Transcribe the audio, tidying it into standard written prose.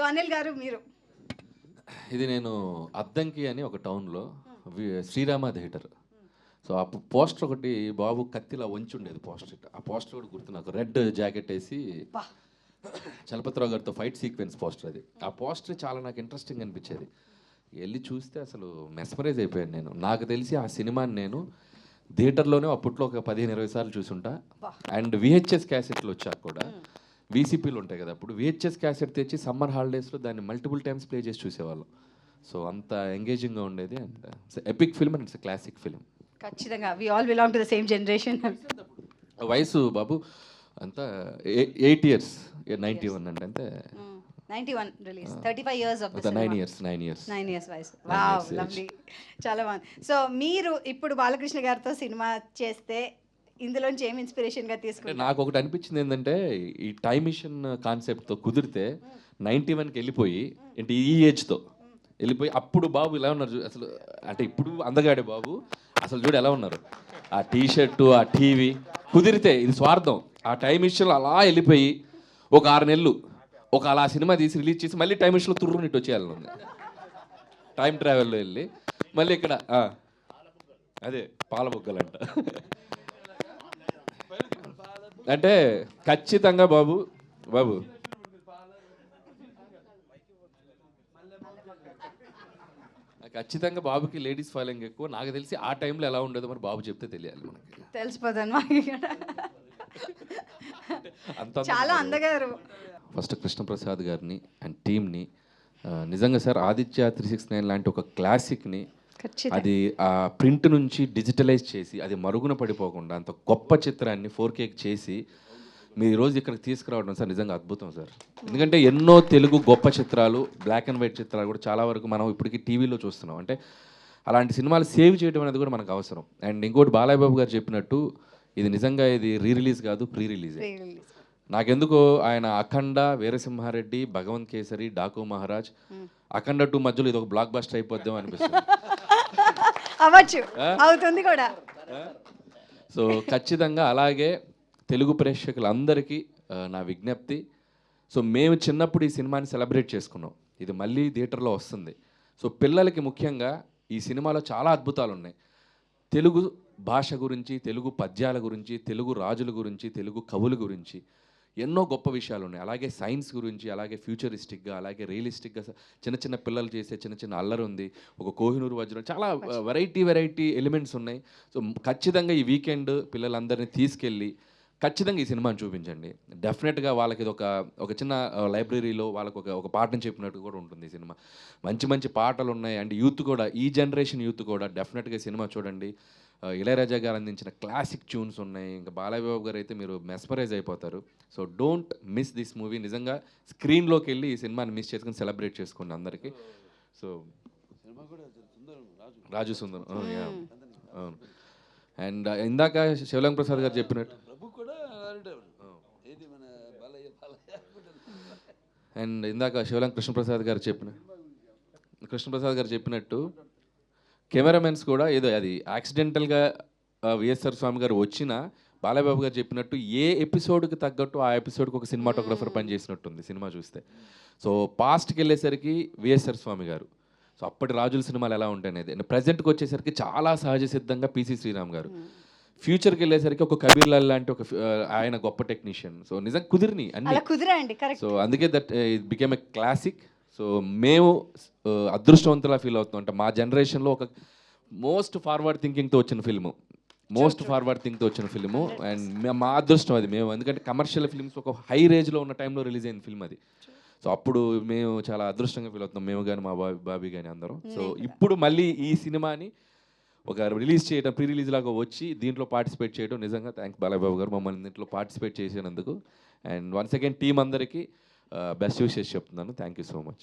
అనిల్ గారు మీరు. ఇది నేను అద్దంకి అని ఒక టౌన్లో శ్రీరామ థియేటర్. సో ఆ పోస్టర్ ఒకటి బాబు కత్తిలా వంచి ఉండేది పోస్టర్. ఆ పోస్టర్ కూడా గుర్తు నాకు, రెడ్ జాకెట్ వేసి చలపతిరావు గారితో ఫైట్ సీక్వెన్స్ పోస్టర్ అది. ఆ పోస్టర్ చాలా నాకు ఇంట్రెస్టింగ్ అనిపించేది. వెళ్ళి చూస్తే అసలు మెస్మరైజ్ అయిపోయాను నేను. నాకు తెలిసి ఆ సినిమాని నేను థియేటర్లోనే అప్పట్లో ఒక 15-20 సార్లు చూసుంటా. అండ్ విహెచ్ఎస్ క్యాసెట్లు వచ్చాక కూడా వీసీపీలు ఉంటాయి కదా, అప్పుడు విహెచ్ఎస్ క్యాసెట్ తెచ్చి సమ్మర్ హాలిడేస్లో దాన్ని మల్టిపుల్ టైమ్స్ ప్లే చేసి చూసేవాళ్ళం. సో అంత ఎంగేజింగ్గా ఉండేది. And it's epic film and it's classic film. ఖచ్చితంగా we all belong to the same generation. వయసు బాబు అంతా 8 years, 91 అంటే అంతే. 91 రిలీజ్, 35 years of the 9 years. 9 years వయసు. వావ్, లవ్లీ, చాలా బాగుంది. సో మీరు ఇప్పుడు బాలకృష్ణ గారితో సినిమా చేస్తే ఇందులోంచి ఏం ఇన్స్పిరేషన్గా తీసుకుంటారు? నాకు ఒకటి అనిపించింది ఏంటంటే, ఈ టైమ్ మిషన్ కాన్సెప్ట్తో కుదిరితే 91కి వెళ్ళిపోయి, అంటే ఈ ఏజ్తో వెళ్ళిపోయి అప్పుడు బాబు ఇలా ఉన్నారు అసలు. అంటే ఇప్పుడు అందగాడే బాబు అసలు చూడు ఎలా ఉన్నారు. ఆ టీషర్టు, ఆ టీవీ కుదిరితే, ఇది స్వార్థం. ఆ టైం మిషన్లో అలా వెళ్ళిపోయి ఒక 6 నెలలు ఒక అలా సినిమా తీసి రిలీజ్ చేసి మళ్ళీ టైం మిషన్లో తుర్రునిట్టు వచ్చేయాలని, టైం ట్రావెల్లో వెళ్ళి మళ్ళీ ఇక్కడ అదే పాలబుగ్గలంట. అంటే ఖచ్చితంగా బాబు ఖచ్చితంగా బాబుకి లేడీస్ ఫాలోయింగ్ ఎక్కువ. నాకు తెలిసి ఆ టైంలో ఎలా ఉండేదో మరి బాబు చెప్తే తెలియాలి మనకి. తెలిసిపోతాను చాలా అందగారు. ఫస్ట్ కృష్ణప్రసాద్ గారిని అండ్ టీమ్ని నిజంగా సార్, ఆదిత్య 369 లాంటి ఒక క్లాసిక్ని అది ఆ ప్రింట్ నుంచి డిజిటలైజ్ చేసి అది మరుగున పడిపోకుండా అంత గొప్ప చిత్రాన్ని 4K చేసి మీరు ఈరోజు ఇక్కడికి తీసుకురావడం సార్ నిజంగా అద్భుతం సార్. ఎందుకంటే ఎన్నో తెలుగు గొప్ప చిత్రాలు, బ్లాక్ అండ్ వైట్ చిత్రాలు కూడా చాలా వరకు మనం ఇప్పటికీ టీవీలో చూస్తున్నాం. అంటే అలాంటి సినిమాలు సేవ్ చేయడం అనేది కూడా మనకు అవసరం. అండ్ ఇంకోటి బాలయ్య బాబు గారు చెప్పినట్టు ఇది నిజంగా ఇది రిలీజ్ కాదు, ప్రీ రిలీజ్. నాకెందుకో ఆయన అఖండ, వీరసింహారెడ్డి, భగవంత్ కేసరి, డాకు మహారాజ్, అఖండ 2 మధ్యలో ఇది ఒక బ్లాక్ బస్టర్ అయిపోద్దాం అనిపిస్తుంది. అవుతుంది కూడా. సో ఖచ్చితంగా అలాగే తెలుగు ప్రేక్షకులందరికీ నా విజ్ఞప్తి. సో మేము చిన్నప్పుడు ఈ సినిమాని సెలబ్రేట్ చేసుకున్నాం, ఇది మళ్ళీ థియేటర్లో వస్తుంది. సో పిల్లలకి ముఖ్యంగా ఈ సినిమాలో చాలా అద్భుతాలు ఉన్నాయి. తెలుగు భాష గురించి, తెలుగు పద్యాల గురించి, తెలుగు రాజుల గురించి, తెలుగు కవుల గురించి ఎన్నో గొప్ప విషయాలు ఉన్నాయి. అలాగే సైన్స్ గురించి, అలాగే ఫ్యూచరిస్టిక్గా, అలాగే రియలిస్టిక్గా చిన్న చిన్న పిల్లలు చేసే చిన్న చిన్న అల్లరి ఉంది. ఒక కోహినూరు వజ్రం, చాలా వెరైటీ ఎలిమెంట్స్ ఉన్నాయి. సో ఖచ్చితంగా ఈ వీకెండ్ పిల్లలందరినీ తీసుకెళ్ళి ఖచ్చితంగా ఈ సినిమాని చూపించండి. డెఫినెట్గా వాళ్ళకి ఇది ఒక చిన్న లైబ్రరీలో వాళ్ళకి ఒక పాఠం చెప్పినట్టు కూడా ఉంటుంది ఈ సినిమా. మంచి పాటలు ఉన్నాయి. అండ్ యూత్ కూడా, ఈ జనరేషన్ యూత్ కూడా డెఫినెట్గా ఈ సినిమా చూడండి. ఇళయరాజా గారు అందించిన క్లాసిక్ ట్యూన్స్ ఉన్నాయి. ఇంకా బాలయ్య బాబు గారు అయితే మీరు మెస్మరైజ్ అయిపోతారు. So don't miss this movie. నిజంగా స్క్రీన్లోకి వెళ్ళి ఈ సినిమాని మిస్ చేసుకుని సెలబ్రేట్ చేసుకోండి అందరికీ. సో రాజు సుందరం, అవును. అండ్ ఇందాక శివలింగ ప్రసాద్ గారు చెప్పినట్టు, అండ్ ఇందాక శివలింగ కృష్ణప్రసాద్ గారు చెప్పినట్టు కెమెరామెన్స్ కూడా ఏదో అది యాక్సిడెంటల్గా విఎస్ఆర్ స్వామి గారు వచ్చినా బాలయ్యబాబు గారు చెప్పినట్టు ఏ ఎపిసోడ్కి తగ్గట్టు ఆ ఎపిసోడ్కి ఒక సినిమాటోగ్రఫర్ పనిచేసినట్టుంది సినిమా చూస్తే. సో పాస్ట్కి వెళ్ళేసరికి విఎస్ఆర్ స్వామి గారు, సో అప్పటి రాజుల సినిమాలు ఎలా ఉంటాయి అనేది. ప్రజెంట్కి వచ్చేసరికి చాలా సహజ సిద్ధంగా పిసి శ్రీరామ్ గారు, ఫ్యూచర్కి వెళ్ళేసరికి ఒక కబీర్ లాల్ లాంటి ఒక ఆయన గొప్ప టెక్నీషియన్. సో నిజంగా కుదిరిని అన్ని. సో అందుకే that it became a classic. So మేము అదృష్టవంతులా ఫీల్ అవుతున్నాం. అంటే మా జనరేషన్లో ఒక మోస్ట్ ఫార్వర్డ్ థింకింగ్తో వచ్చిన ఫిల్ము. అండ్ మా అదృష్టం అది మేము, ఎందుకంటే కమర్షియల్ ఫిల్మ్స్ ఒక హై రేంజ్లో ఉన్న టైంలో రిలీజ్ అయిన ఫిల్మ్ అది. సో అప్పుడు మేము చాలా అదృష్టంగా ఫీల్ అవుతున్నాం, మేము కానీ మా బాబీ కానీ అందరం. సో ఇప్పుడు మళ్ళీ ఈ సినిమాని ఒక రిలీజ్ చేయడం, ప్రీ రిలీజ్ లాగా వచ్చి దీంట్లో పార్టిసిపేట్ చేయడం నిజంగా థ్యాంక్స్ బాలయ్య బాబు గారు మమ్మల్ని దీంట్లో పార్టిసిపేట్ చేసినందుకు. అండ్ వన్స్ అగైన్ టీం అందరికీ బెస్ట్ విషెస్ చెప్తున్నాను. Thank you so much.